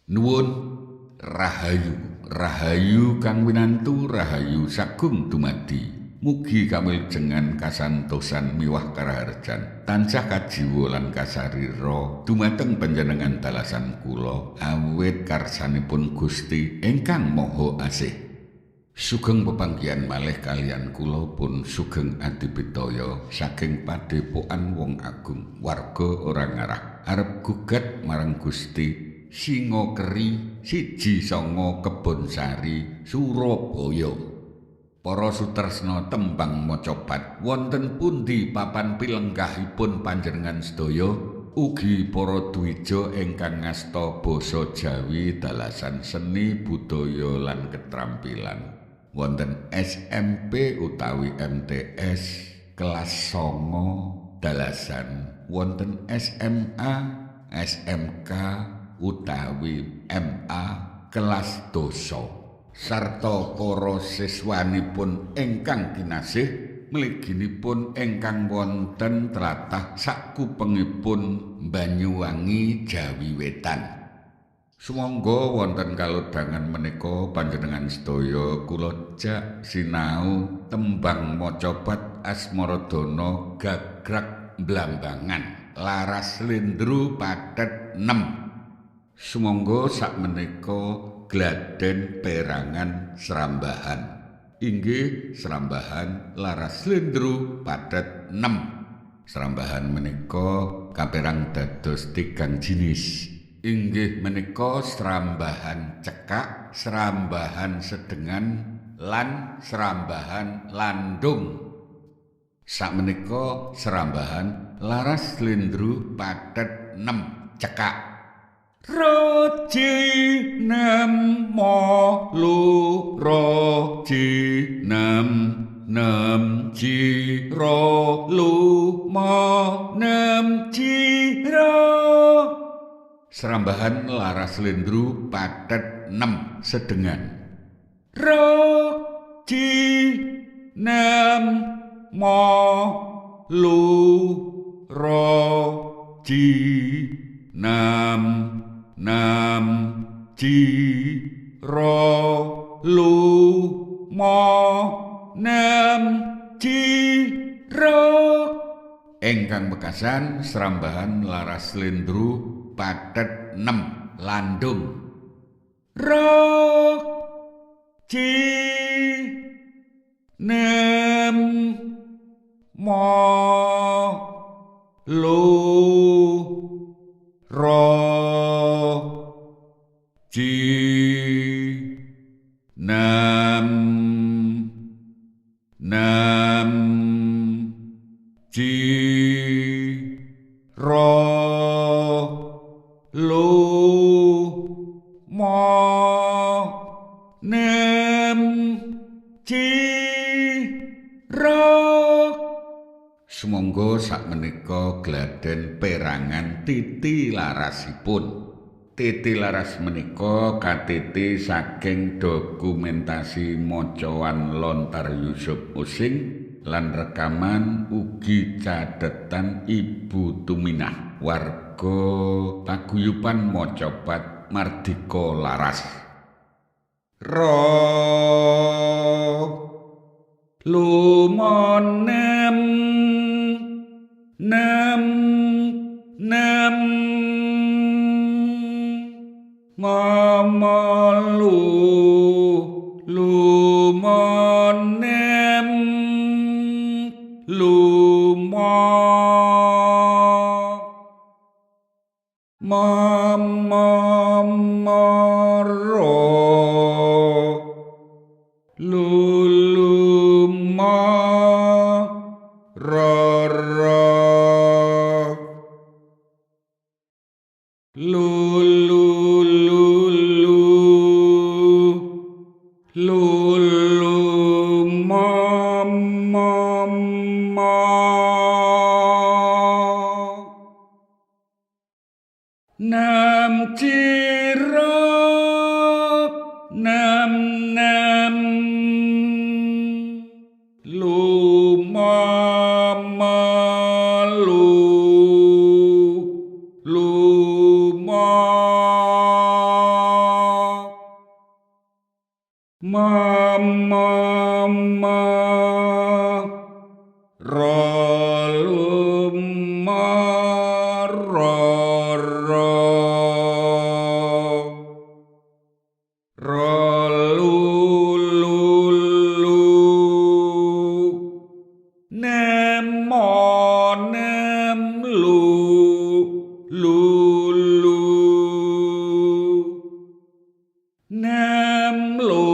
Nuwun rahayu kang winantu rahayu sagung dumadi. Mugi kamiljengan kasantosan miwah karaharjan tansah kajiwa lan kasarira dumateng panjenengan dalasan kula awit karsanipun Gusti ingkang Maha Asih. Sugeng pepanggihan malih kalian kula pun sugeng adipitaya saking padepokan wong agung warga ora ngarah arep gugat marang Gusti Singokeri 1-9 Kebonsari Surabaya. Para sutresna tembang macapat wonten pundi papan pilenggahipun panjenengan sedaya ugi para dwija ingkang ngasta basa Jawi dalasan seni budaya lan ketrampilan wonten SMP utawi MTS kelas 9 dalasan wonten SMA SMK utawi MA kelas dosa sarta para siswanipun ingkang kinasih mliginipun ingkang wonten tlatah sakupengipun Banyuwangi Jawi Wetan. Sumangga wonten kalodhangan menika panjenengan sedaya kula jak sinau tembang macapat Asmaradana gagrag Blambangan laras slendro pathet 6. Sumangga sakmenika gladen perangan Srambahan inggih Srambahan laras slendro pathet 6. Srambahan menika kaperang dados 3 jinis inggih menika Srambahan cekak, Srambahan sedengan lan Srambahan landung. Sakmenika Srambahan laras slendro pathet 6 cekak. Roji nemo roji nem jiro nem jiro. Srambahan laras slendro pathet 6 sedengan. Roji nemo roji nem jiro nem jiro. Ingkang bekasan Srambahan laras slendro pathet 6 landung. Roji nem roji nem jiro nem jiro. Sumangga sakmenika gladen perangan titi larasipun. Titi laras menika katiti saking dokumentasi macawan Lontar Yusuf Using lan rekaman ugi cathetan Ibu Tuminah warga paguyuban macapat Mardika Laras. Lumonem mamalu lumonem mamamaro luluma rara nam jiro nem mama ma roluma roro rolulu nemo nemlu lulu nemlu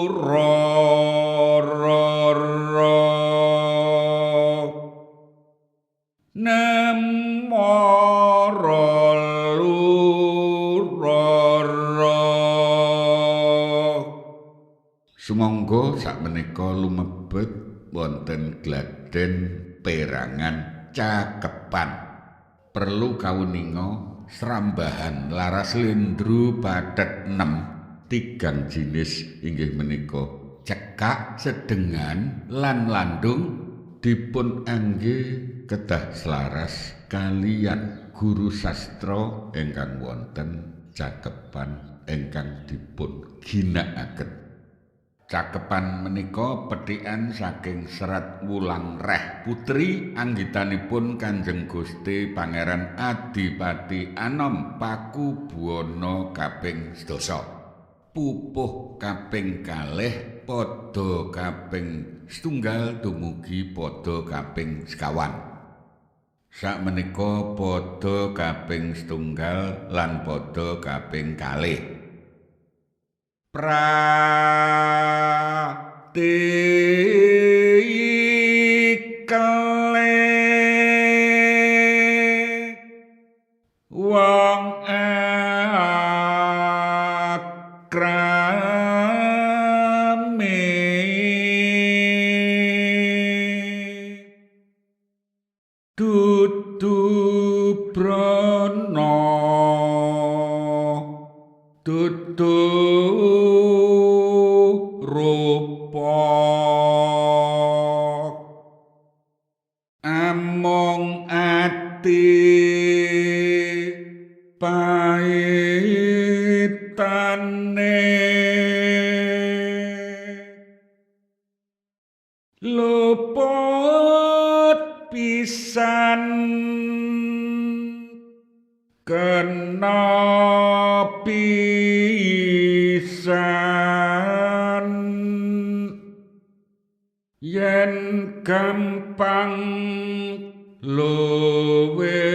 roro nemo rolu roro. Sumangga sakmenika lumebet wonten gladhen perangan cakepan. Perlu kawuninga srambahan laras lendru pathet 6 tigang jinis inggih menika cekak, sedengan lan landung dipun angge kedah selaras kaliyan guru sastra ingkang wonten cakepan ingkang dipun ginakaken. Cakepan menika pethikan saking Serat Wulang Reh Putri anggitanipun Kanjeng Gusti Pangeran Adipati Anom Pakubuwana kaping 10. Pupuh kaping 2 padha kaping 1 dumugi padha kaping 50. Sakmenika padha kaping 1 lan padha kaping 2. Pratikale wong akrame dudu brana dudu rupa among ati paitane luput pisan kena pisan yen gampang luwe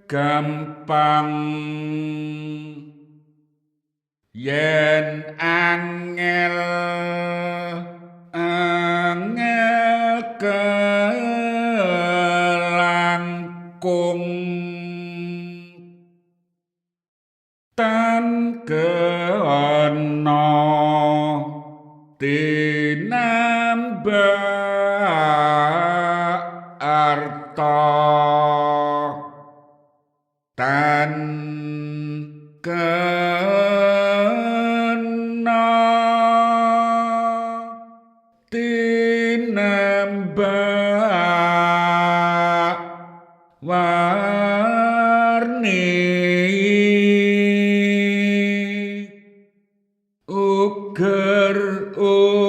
gampang yen angel angel kelangkung tan keana tinambah arta tan kena tinambah warni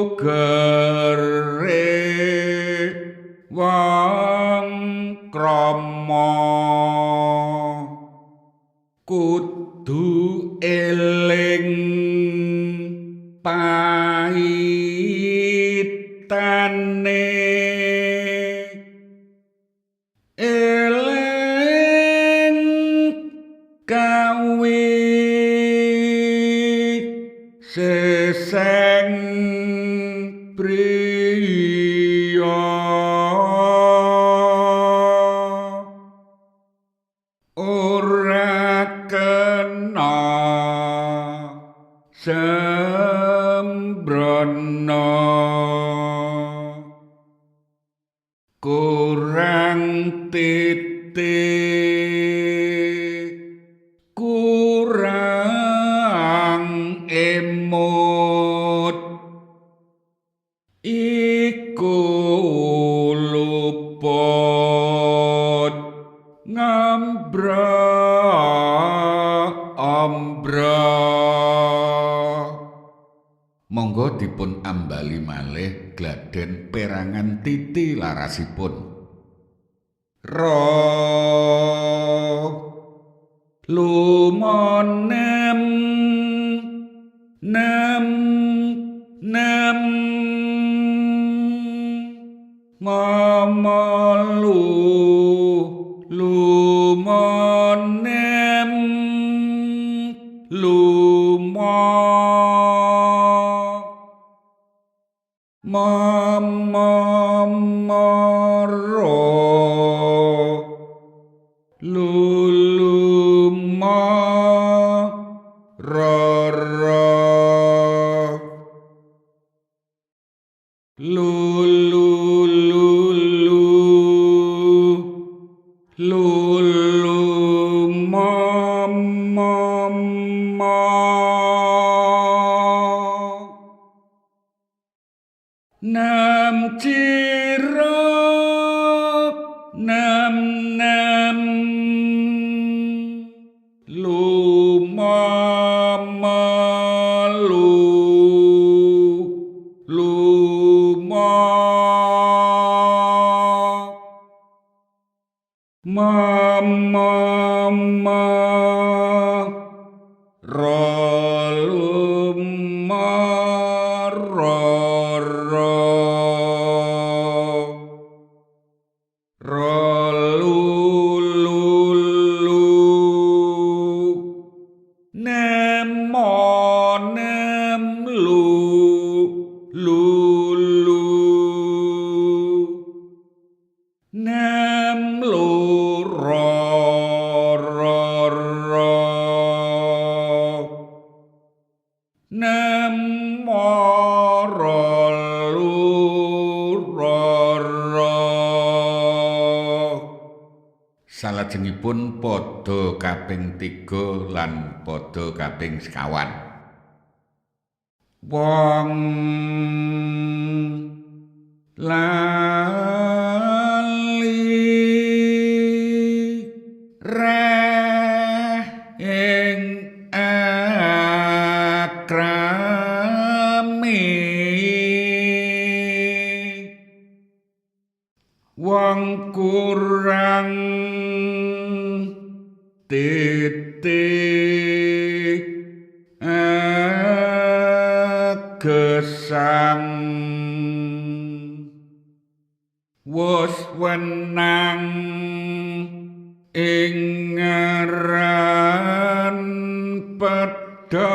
ugere wong krama kudu eling paitane eling kawi seseng priya ora kena sembrono kurang titik kurang emot iku luput ngambra ambra Monggo dipun ambali malih gladhen perangan titi larasipun. Roh lumonem nem nem mamalu lumonem lumo mamamaro luluma rara lulululu lulumamama nam cirok nam nam lumamalu luma mamama roluma roro rolulu nemo nemlu lulu nemlu roro nemo rolu roro salajengipun padha kaping 3 lan padha kaping 50 wong lali reh ing akrami wong kurang titik gesang wus wenang ing ngaran pedhot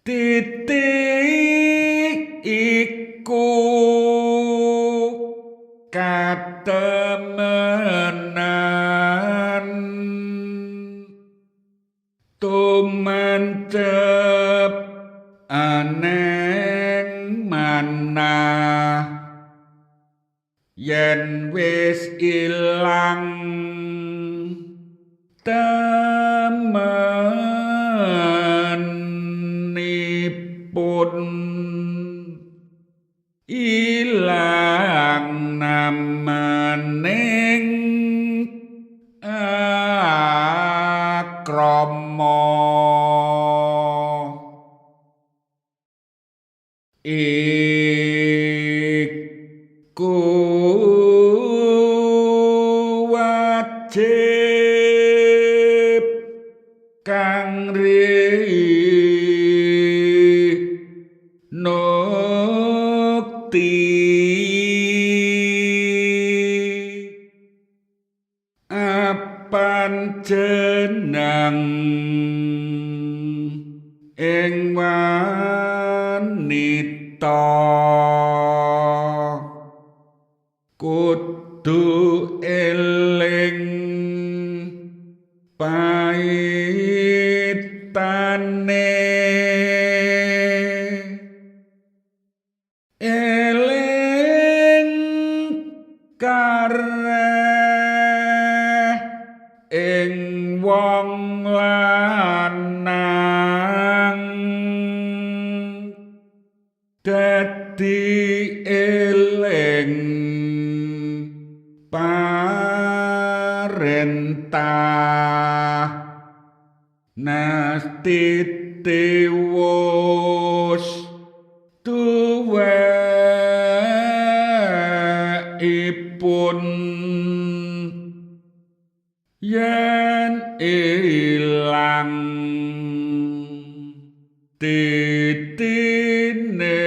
titik iku katemenan tumancep aneng manah yen wis ilang temenipun ilang namaning akrama iku wajib kang nukti panjeneng ing wanita kudu eling paitane eling kareh ing wong lanang dadi eling parentah nasti titewus tuwekipun yen ilang titine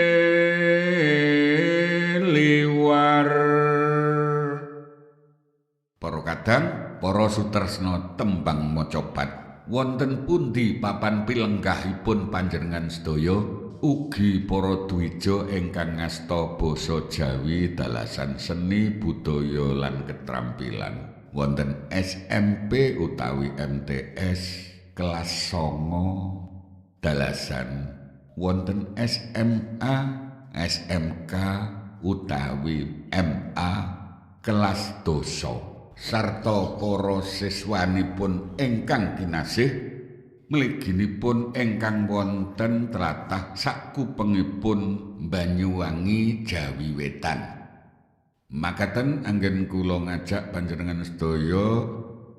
liwar. Para kadang, para sutresna tembang macapat, wonten pundi papan pilenggahipun panjenengan sedaya ugi para dwija ingkang ngasta basa Jawi dalasan seni budaya lan ketrampilan. Wonten SMP utawi MTS kelas 9 dalasan wonten SMA, SMK utawi MA kelas dosa. Sarta para siswanipun ingkang kinasih mliginipun ingkang wonten tlatah sakupengipun Banyuwangi Jawi Wetan. Makaten anggen kula ngajak panjenengan sedaya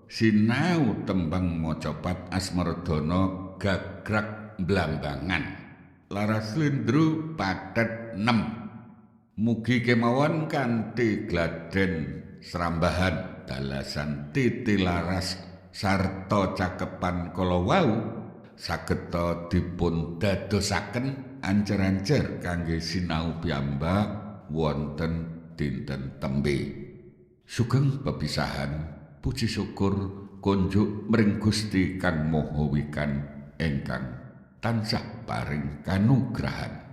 sinau tembang macapat Asmardana gagrag Blambangan. Laras Slendro pathet 6. Mugi kemawon kanthi gladen srambahan dalasan titilaras sarta cakepan kala wau sageta dipun dadosaken ancer-ancer kangge sinau piyambak wonten dinten tembe. Sugeng pepisahan puji syukur kunjuk mring Gusti Kang Maha Wikan ingkang tansah paring kanugrahan.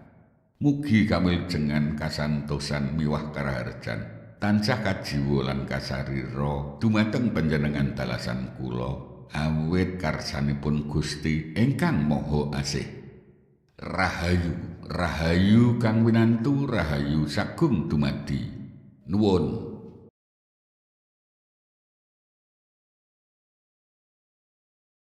Mugi kamiljengan kasantosan miwah karaharjan tansah kajiwa lan kasarira dumateng panjenengan dalasan kula awit karsanipun Gusti ingkang Maha Asih. Rahayu, rahayu kang winantu, rahayu sagung dumadi. Nuwun.